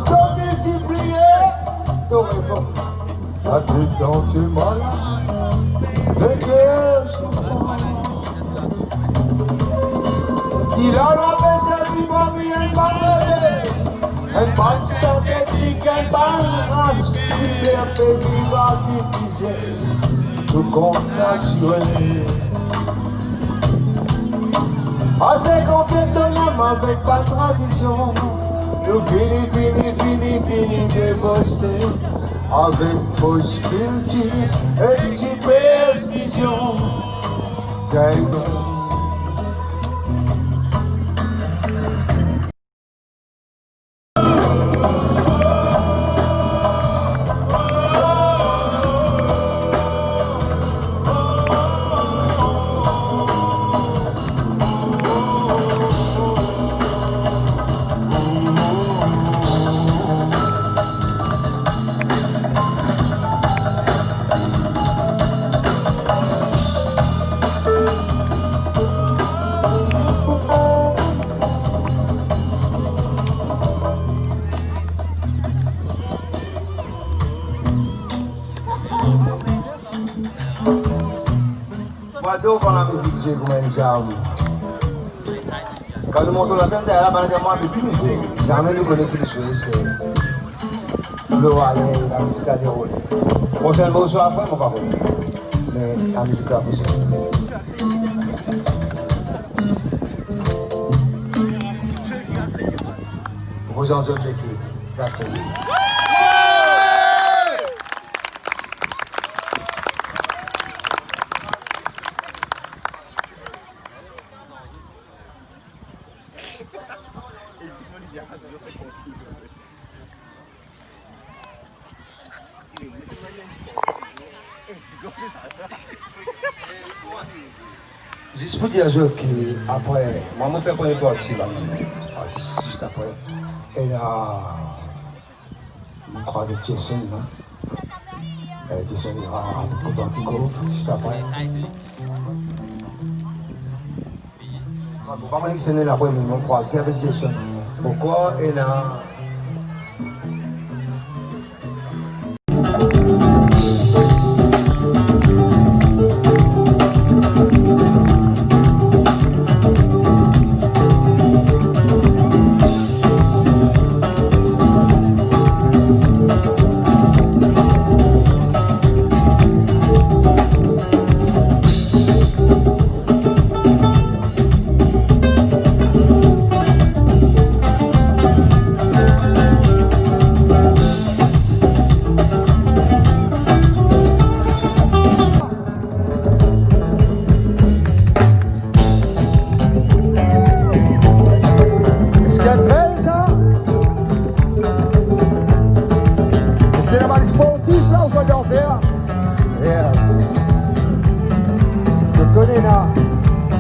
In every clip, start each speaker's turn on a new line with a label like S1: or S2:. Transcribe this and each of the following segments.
S1: t'as multiplié, t'aurais fort. À tout temps tu m'as là, mais que souffrant. Il a la baisse du mari, elle m'a levé. Elle m'a synthétique, elle m'a race, super pays artificiel, tout compte naturel. Assez qu'on fait de l'homme avec pas de tradition. Nous fini de poster avec fausse culture et superstition. Cailloux. Quand la musique joue comme un jam. Quand nous montons la scène derrière la bande, moi, depuis nous jouer, jamais nous connaissons qui nous jouer, c'est le aller, la musique a déroulé. Prochaine mot soit après, mon papa. Mais la musique a fait ça. Aux gens de l'équipe, d'accord. Juste pour dire aux autres qu'après, moi je fais la première partie là, juste après, et là, je croise Jason, Jason ira authentique, juste après. Je ne vais pas sélectionner la fois, mais je croise avec Jason. Pourquoi, et là,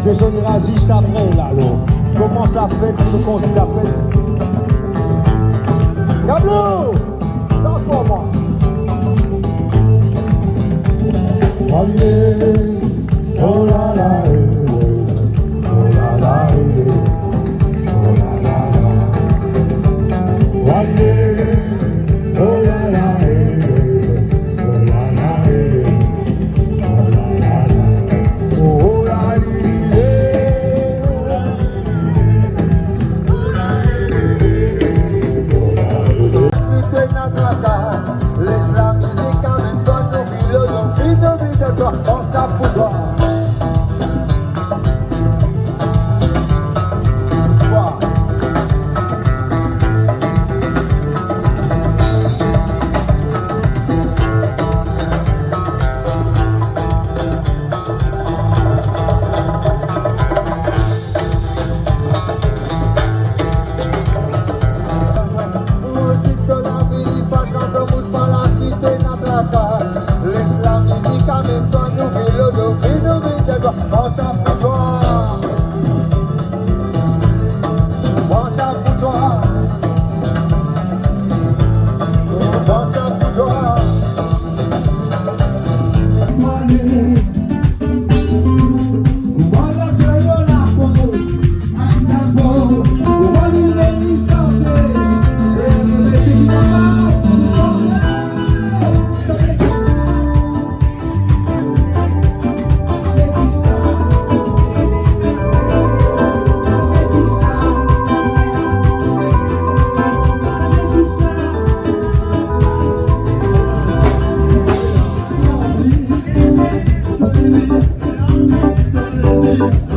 S1: Jason ira juste après là, comment ça fait, ce qu'on dit la fête. Cailloux, ça pour moi. Oh la la, oh la la, oh la la, oh la la, laisse la musique avec toi, nos philosophies, nos vies de toi, on s'approuve. Thank